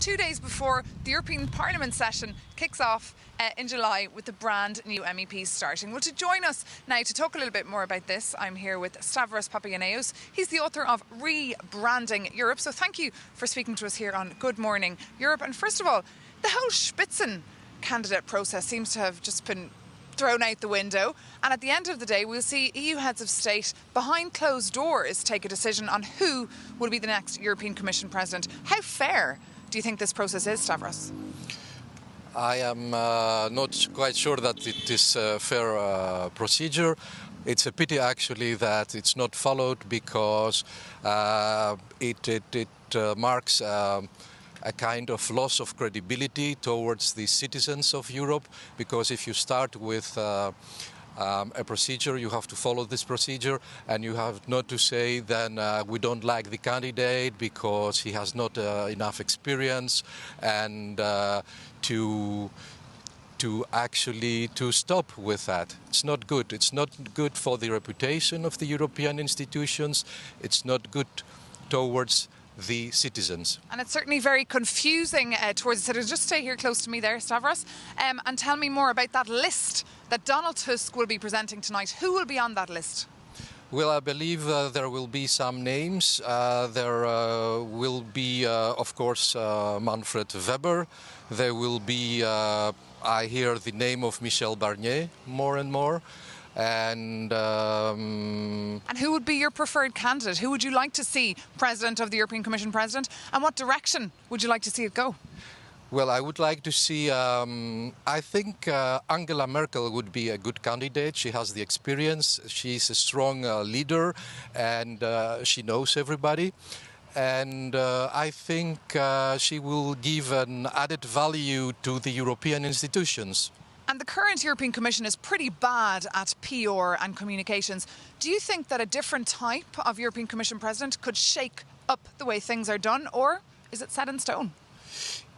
2 days before the European Parliament session kicks off in July with the brand new MEPs starting. Well, to join us now to talk a little bit more about this, I'm here with Stavros Papagianneous. He's the author of Rebranding Europe. So thank you for speaking to us here on Good Morning Europe. And first of all, the whole Spitzen candidate process seems to have just been thrown out the window, and at the end of the day we'll see EU heads of state behind closed doors take a decision on who will be the next European Commission President. How fair do you think this process is, Stavros? I am not quite sure that it is a fair procedure. It's a pity actually that it's not followed, because it marks a kind of loss of credibility towards the citizens of Europe, because if you start with a procedure, you have to follow this procedure, and you have not to say then we don't like the candidate because he has not enough experience, and to stop with that. It's not good. It's not good for the reputation of the European institutions. It's not good towards the citizens. And it's certainly very confusing towards the citizens. Just stay here close to me there, Stavros, and tell me more about that list that Donald Tusk will be presenting tonight. Who will be on that list? Well, I believe there will be some names. There will be, of course, Manfred Weber. There will be, I hear the name of Michel Barnier more and more. And who would be your preferred candidate? Who would you like to see President of the European Commission President? And what direction would you like to see it go? Well, I would like to see, I think Angela Merkel would be a good candidate. She has the experience, she's a strong leader, and she knows everybody. And I think she will give an added value to the European institutions. And the current European Commission is pretty bad at PR and communications. Do you think that a different type of European Commission President could shake up the way things are done, or is it set in stone?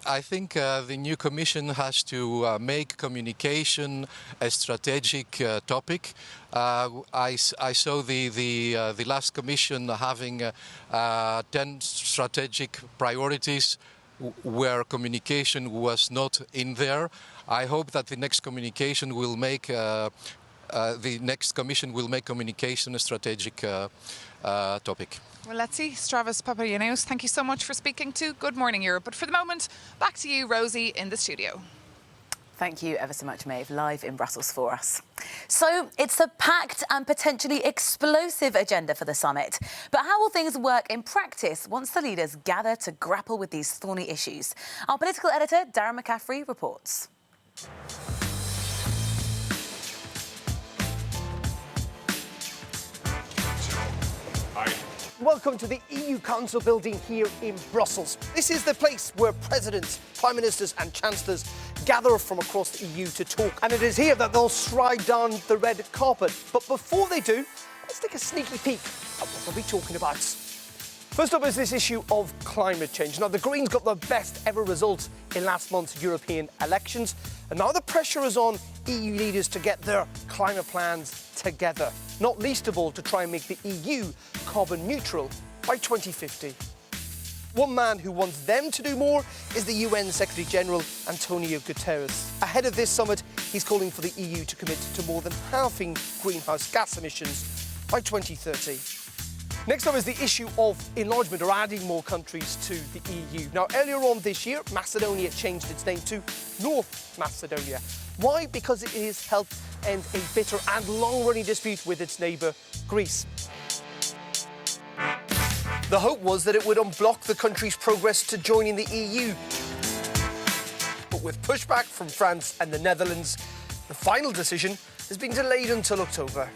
I think the new Commission has to make communication a strategic topic. I saw the last Commission having 10 strategic priorities where communication was not in there. I hope that the next communication will make the next Commission will make communication a strategic topic. Well, let's see. Stavros Papagianneous, thank you so much for speaking to Good Morning Europe. But for the moment, back to you, Rosie, in the studio. Thank you ever so much, Maeve, live in Brussels for us. So it's a packed and potentially explosive agenda for the summit. But how will things work in practice once the leaders gather to grapple with these thorny issues? Our political editor, Darren McCaffrey, reports. Welcome to the EU Council building here in Brussels. This is the place where presidents, prime ministers and chancellors gather from across the EU to talk. And it is here that they'll stride down the red carpet. But before they do, let's take a sneaky peek at what they'll be talking about. First up is this issue of climate change. Now, the Greens got the best ever results in last month's European elections. And now the pressure is on EU leaders to get their climate plans together, not least of all to try and make the EU carbon neutral by 2050. One man who wants them to do more is the UN Secretary General Antonio Guterres. Ahead of this summit, he's calling for the EU to commit to more than halving greenhouse gas emissions by 2030. Next up is the issue of enlargement, or adding more countries to the EU. Now, earlier on this year, Macedonia changed its name to North Macedonia. Why? Because it has helped end a bitter and long-running dispute with its neighbour, Greece. The hope was that it would unblock the country's progress to joining the EU. But with pushback from France and the Netherlands, the final decision has been delayed until October.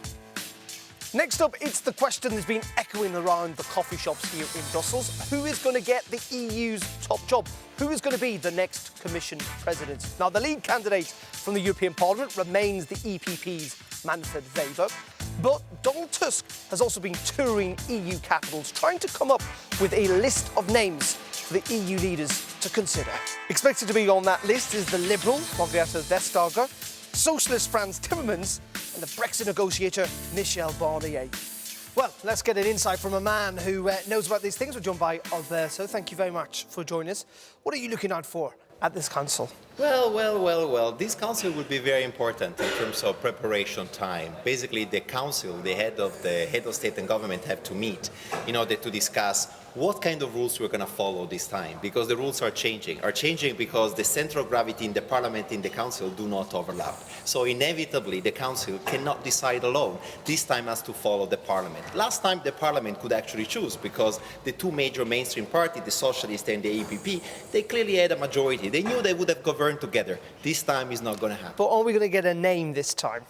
Next up, it's the question that's been echoing around the coffee shops here in Brussels. Who is going to get the EU's top job? Who is going to be the next Commission President? Now, the lead candidate from the European Parliament remains the EPP's Manfred Weber. But Donald Tusk has also been touring EU capitals, trying to come up with a list of names for the EU leaders to consider. Expected to be on that list is the Liberal, Margrethe Vestager, Socialist Frans Timmermans, and the Brexit negotiator, Michel Barnier. Well, let's get an insight from a man who knows about these things. We're joined by Alberto. Thank you very much for joining us. What are you looking out for at this council? Well. This council will be very important in terms of preparation time. Basically, the council, the head of state and government have to meet in order to discuss what kind of rules we're going to follow this time, because the rules are changing because the center of gravity in the parliament and the council do not overlap. So inevitably, the council cannot decide alone. This time has to follow the parliament. Last time, the parliament could actually choose because the two major mainstream parties, the Socialists and the EPP, they clearly had a majority. They knew they would have governed together. This time is not going to happen. But are we going to get a name this time?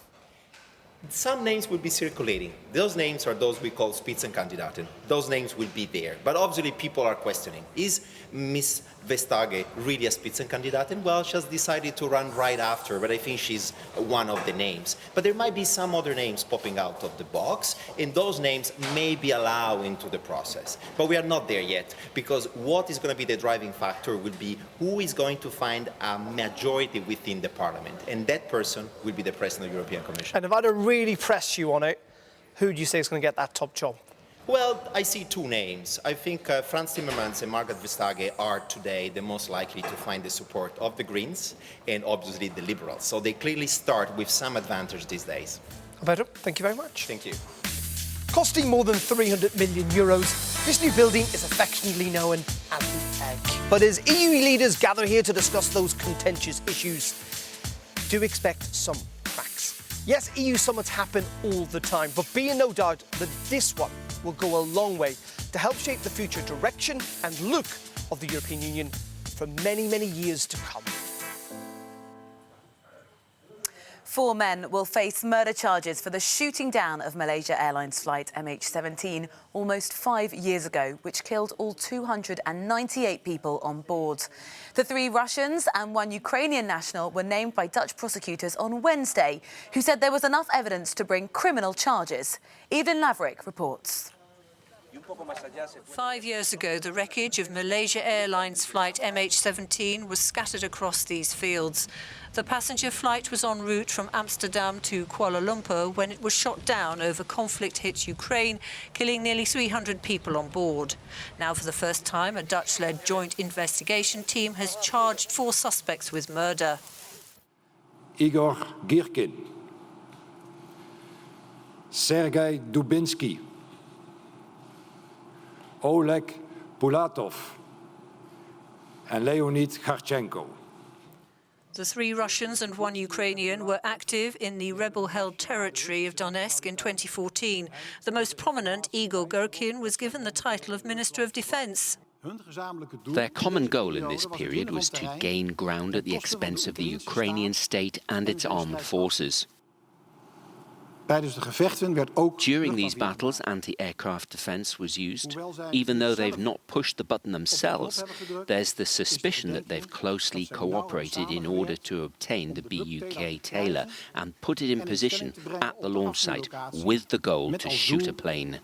Some names will be circulating. Those names are those we call Spitzenkandidaten. Those names will be there. But obviously people are questioning, is Miss Vestager really a Spitzenkandidatin? Well, she has decided to run right after, but I think she's one of the names. But there might be some other names popping out of the box, and those names may be allowed into the process. But we are not there yet, because what is going to be the driving factor will be who is going to find a majority within the parliament, and that person will be the President of the European Commission. And if I don't really press you on it, who do you say is going to get that top job? Well, I see two names. I think Franz Timmermans and Margaret Vestager are today the most likely to find the support of the Greens and obviously the Liberals. So they clearly start with some advantage these days. Alberto, thank you very much. Thank you. Costing more than 300 million euros, this new building is affectionately known as the Egg. But as EU leaders gather here to discuss those contentious issues, do expect some cracks. Yes, EU summits happen all the time, but be in no doubt that this one will go a long way to help shape the future direction and look of the European Union for many, many years to come. 4 men will face murder charges for the shooting down of Malaysia Airlines flight MH17 almost 5 years ago, which killed all 298 people on board. The 3 Russians and 1 Ukrainian national were named by Dutch prosecutors on Wednesday, who said there was enough evidence to bring criminal charges. Evelyn Laverick reports. 5 years ago, the wreckage of Malaysia Airlines flight MH17 was scattered across these fields. The passenger flight was en route from Amsterdam to Kuala Lumpur when it was shot down over conflict-hit Ukraine, killing nearly 300 people on board. Now, for the first time, a Dutch-led joint investigation team has charged 4 suspects with murder. Igor Girkin, Sergei Dubinsky, Oleg Pulatov and Leonid Kharchenko. The 3 Russians and 1 Ukrainian were active in the rebel-held territory of Donetsk in 2014. The most prominent, Igor Girkin, was given the title of Minister of Defence. Their common goal in this period was to gain ground at the expense of the Ukrainian state and its armed forces. During these battles, anti-aircraft defence was used. Even though they've not pushed the button themselves, there's the suspicion that they've closely cooperated in order to obtain the BUK Taylor and put it in position at the launch site with the goal to shoot a plane.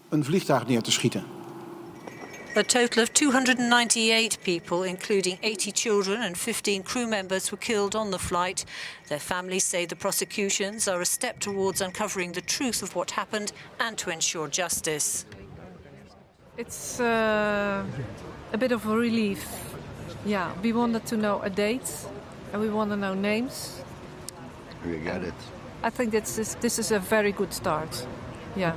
A total of 298 people, including 80 children and 15 crew members, were killed on the flight. Their families say the prosecutions are a step towards uncovering the truth of what happened and to ensure justice. It's a bit of a relief. Yeah, we wanted to know a date and we want to know names. We got it. I think this is a very good start. Yeah.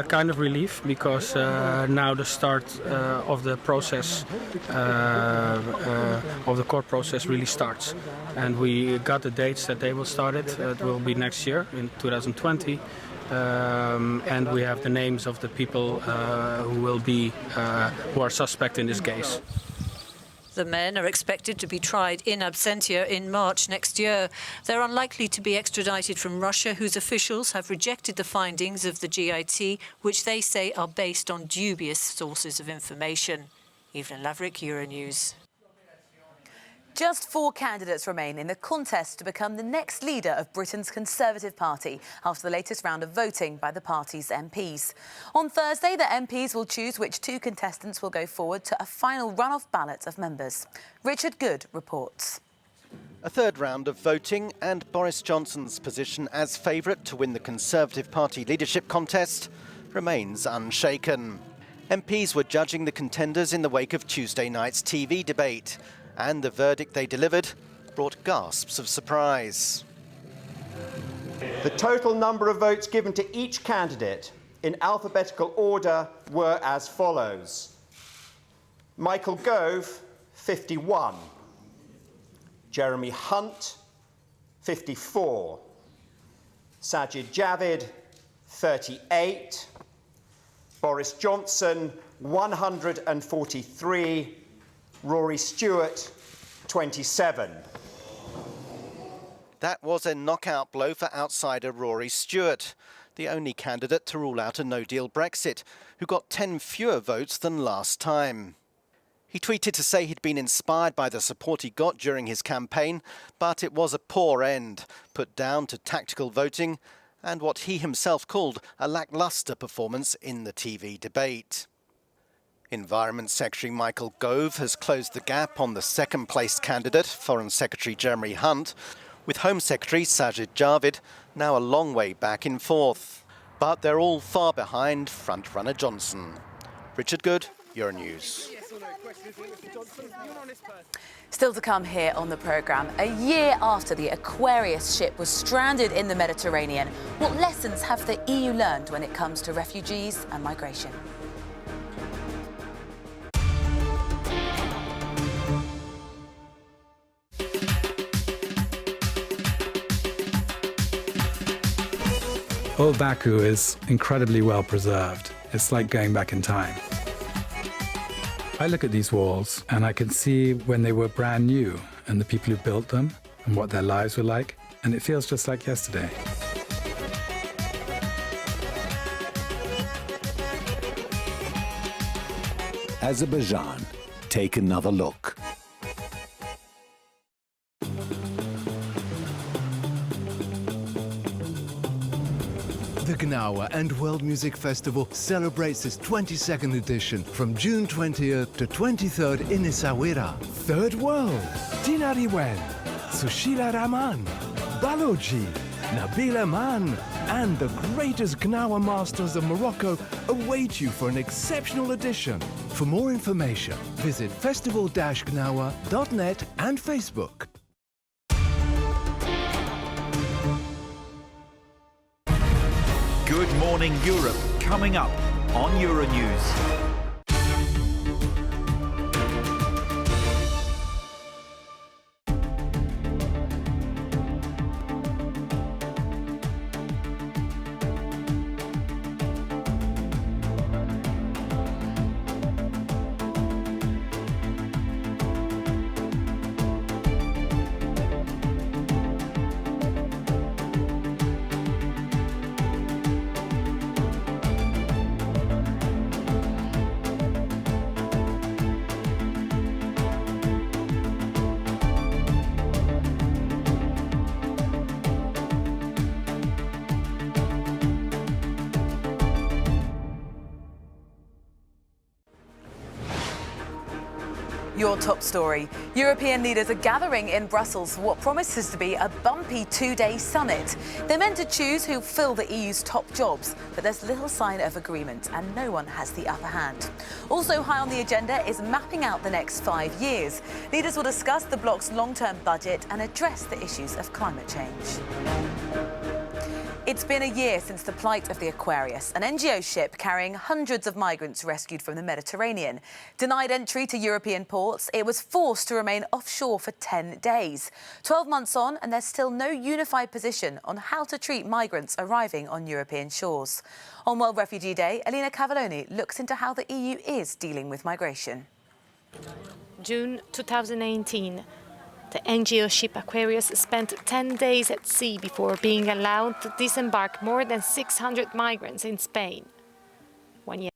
Kind of relief because now the start of the process, of the court process really starts. And we got the dates that they will start it. It will be next year in 2020. And we have the names of the people who are suspect in this case. The men are expected to be tried in absentia in March next year. They're unlikely to be extradited from Russia, whose officials have rejected the findings of the GIT, which they say are based on dubious sources of information. Evelyn Laverick, Euronews. Just 4 candidates remain in the contest to become the next leader of Britain's Conservative Party after the latest round of voting by the party's MPs. On Thursday, the MPs will choose which 2 contestants will go forward to a final runoff ballot of members. Richard Good reports. A 3rd round of voting and Boris Johnson's position as favourite to win the Conservative Party leadership contest remains unshaken. MPs were judging the contenders in the wake of Tuesday night's TV debate, and the verdict they delivered brought gasps of surprise. The total number of votes given to each candidate in alphabetical order were as follows. Michael Gove, 51. Jeremy Hunt, 54. Sajid Javid, 38. Boris Johnson, 143. Rory Stewart, 27. That was a knockout blow for outsider Rory Stewart, the only candidate to rule out a no-deal Brexit, who got 10 fewer votes than last time. He tweeted to say he'd been inspired by the support he got during his campaign, but it was a poor end, put down to tactical voting and what he himself called a lacklustre performance in the TV debate. Environment Secretary Michael Gove has closed the gap on the second-placed candidate, Foreign Secretary Jeremy Hunt, with Home Secretary Sajid Javid now a long way back in fourth. But they're all far behind frontrunner Johnson. Richard Good, Euronews. Still to come here on the programme, a year after the Aquarius ship was stranded in the Mediterranean, what lessons have the EU learned when it comes to refugees and migration? Old Baku is incredibly well preserved. It's like going back in time. I look at these walls and I can see when they were brand new and the people who built them and what their lives were like, and it feels just like yesterday. Azerbaijan, take another look. The Gnawa and World Music Festival celebrates its 22nd edition from June 20th to 23rd in Essaouira. Third World, Dinari Wen, Sushila Rahman, Baloji, Nabila Man, and the greatest Gnawa masters of Morocco await you for an exceptional edition. For more information, visit festival-gnawa.net and Facebook. Good Morning Europe, coming up on Euronews. Your top story. European leaders are gathering in Brussels for what promises to be a bumpy two-day summit. They're meant to choose who'll fill the EU's top jobs, but there's little sign of agreement and no one has the upper hand. Also high on the agenda is mapping out the next 5 years. Leaders will discuss the bloc's long-term budget and address the issues of climate change. It's been a year since the plight of the Aquarius, an NGO ship carrying hundreds of migrants rescued from the Mediterranean. Denied entry to European ports, it was forced to remain offshore for 10 days. 12 months on, and there's still no unified position on how to treat migrants arriving on European shores. On World Refugee Day, Elena Cavalloni looks into how the EU is dealing with migration. June 2018. The NGO ship Aquarius spent 10 days at sea before being allowed to disembark more than 600 migrants in Spain. 1 year